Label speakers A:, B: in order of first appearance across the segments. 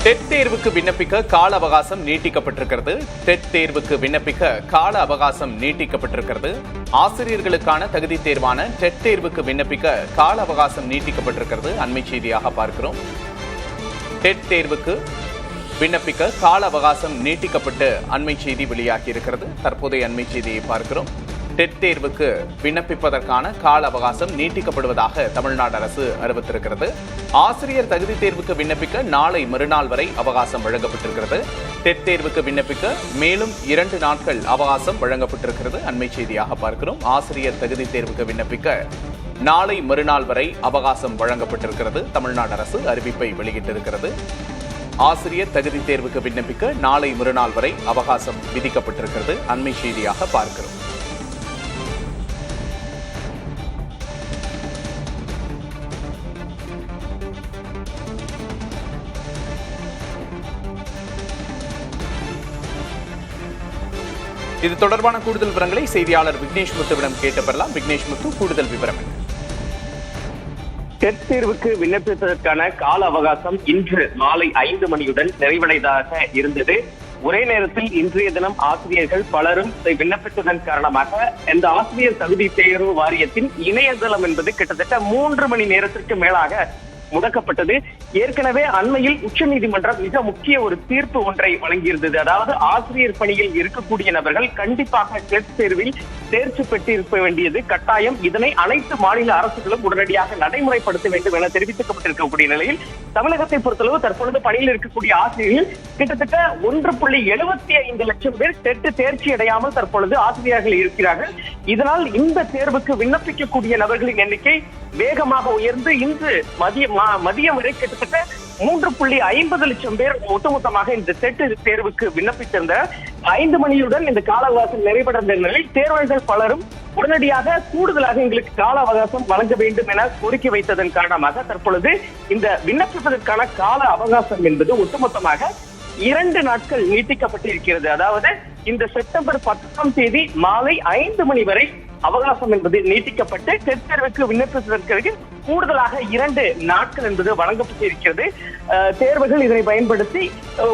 A: Dead தேர்வுக்கு விண்ணப்பிக்க கால அவகாசம் நீட்டிக்கப்பட்டிருக்கிறது. டெட் தேர்வுக்கு விண்ணப்பிக்க கால அவகாசம் நீட்டிக்கப்பட்டிருக்கிறது. ஆசிரியர்களுக்கான தகுதி தேர்வான டெட் தேர்வுக்கு விண்ணப்பிக்க கால அவகாசம் நீட்டிக்கப்பட்டிருக்கிறது. அண்மை செய்தியாக பார்க்கிறோம். டெட் தேர்வுக்கு விண்ணப்பிக்க கால அவகாசம் நீட்டிக்கப்பட்டு அண்மை செய்தி வெளியாகி இருக்கிறது. தற்போதைய அண்மை செய்தியை பார்க்கிறோம். டெட் தேர்வுக்கு விண்ணப்பிப்பதற்கான கால அவகாசம் நீட்டிக்கப்படுவதாக தமிழ்நாடு அரசு அறிவித்திருக்கிறது. ஆசிரியர் தகுதி தேர்வுக்கு விண்ணப்பிக்க நாளை மறுநாள் வரை அவகாசம் வழங்கப்பட்டிருக்கிறது. டெட் தேர்வுக்கு விண்ணப்பிக்க மேலும் 2 நாட்கள் அவகாசம் வழங்கப்பட்டிருக்கிறது. அண்மை செய்தியாக பார்க்கிறோம். ஆசிரியர் தகுதி தேர்வுக்கு விண்ணப்பிக்க நாளை மறுநாள் வரை அவகாசம் வழங்கப்பட்டிருக்கிறது. தமிழ்நாடு அரசு அறிவிப்பை வெளியிட்டிருக்கிறது. ஆசிரியர் தகுதி தேர்வுக்கு விண்ணப்பிக்க நாளை மறுநாள் வரை அவகாசம் விதிக்கப்பட்டிருக்கிறது. அண்மை செய்தியாக பார்க்கிறோம். இது தொடர்பான கூடுதல் விவரங்களை செய்தியாளர் விக்னேஷ் முத்துவிடம் கேட்டு பெறலாம். விக்னேஷ் முத்து, கூடுதல் விவரம் என்ன?
B: டெட் தேர்வுக்கு விண்ணப்பிப்பதற்கான கால அவகாசம் இன்று மாலை 5 மணியுடன் நிறைவடைவதாக இருந்தது. ஒரே நேரத்தில் இன்றைய தினம் ஆசிரியர்கள் பலரும் விண்ணப்பித்ததன் காரணமாக இந்த ஆசிரியர் தகுதி தேர்வு வாரியத்தின் இணையதளம் என்பது கிட்டத்தட்ட 3 மணி நேரத்திற்கு மேலாக முடக்கப்பட்டது. ஏற்கனவே அண்மையில் உச்சநீதிமன்றம் மிக முக்கிய ஒரு தீர்ப்பு ஒன்றை வழங்கியிருந்தது. அதாவது ஆசிரியர் பணியில் இருக்கக்கூடிய நபர்கள் கண்டிப்பாக டெட் தேர்வில் தேர்ச்சி பெற்றிருக்க வேண்டியது கட்டாயம். இதனை அனைத்து மாநில அரசுகளும் உடனடியாக நடைமுறைப்படுத்த வேண்டும் என தெரிவிக்கப்பட்டிருக்கக்கூடிய நிலையில் தமிழகத்தை பொறுத்தளவு தற்பொழுது பணியில் இருக்கக்கூடிய ஆசிரியர்கள் கிட்டத்தட்ட 1.75 லட்சம் பேர் டெட் தேர்ச்சி அடையாமல் தற்பொழுது ஆசிரியர்கள் இருக்கிறார்கள். இதனால் இந்த தேர்வுக்கு விண்ணப்பிக்கக்கூடிய நபர்களின் எண்ணிக்கை வேகமாக உயர்ந்து இன்று மதியம் வரை கிட்டத்தட்ட 3.50 லட்சம் பேர் ஒட்டுமொத்தமாக இந்த டெட் தேர்வுக்கு விண்ணப்பித்திருந்த 5 மணியுடன் இந்த கால அவகாசம் நிறைவடைந்த நிலையில் தேர்வர்கள் பலரும் உடனடியாக கூடுதலாக எங்களுக்கு கால அவகாசம் வழங்க வேண்டும் என கோரிக்கை வைத்ததன் காரணமாக தற்பொழுது இந்த விண்ணப்பிப்பதற்கான கால அவகாசம் என்பது ஒட்டுமொத்தமாக 2 நாட்கள் நீட்டிக்கப்பட்டிருக்கிறது. அதாவது இந்த செப்டம்பர் 10ஆம் தேதி மாலை 5 மணி வரை அவகாசம் என்பது நீட்டிக்கப்பட்டு டெட் தேர்வுக்கு விண்ணப்பிப்பதற்கு கூடுதலாக 2 நாட்கள் என்பது வழங்கப்பட்டிருக்கிறது. தேர்வுகள் இதனை பயன்படுத்தி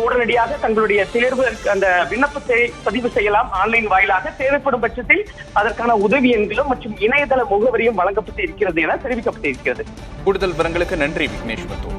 B: உடனடியாக தங்களுடைய தேர்வு அந்த விண்ணப்பத்தை பதிவு செய்யலாம். ஆன்லைன் வாயிலாக தேவைப்படும் பட்சத்தில் அதற்கான உதவி எண்களும் மற்றும் இணையதள முகவரியும் வழங்கப்பட்டிருக்கிறது என தெரிவிக்கப்பட்டிருக்கிறது.
A: கூடுதல் விவரங்களுக்கு நன்றி விக்னேஷ் முத்து.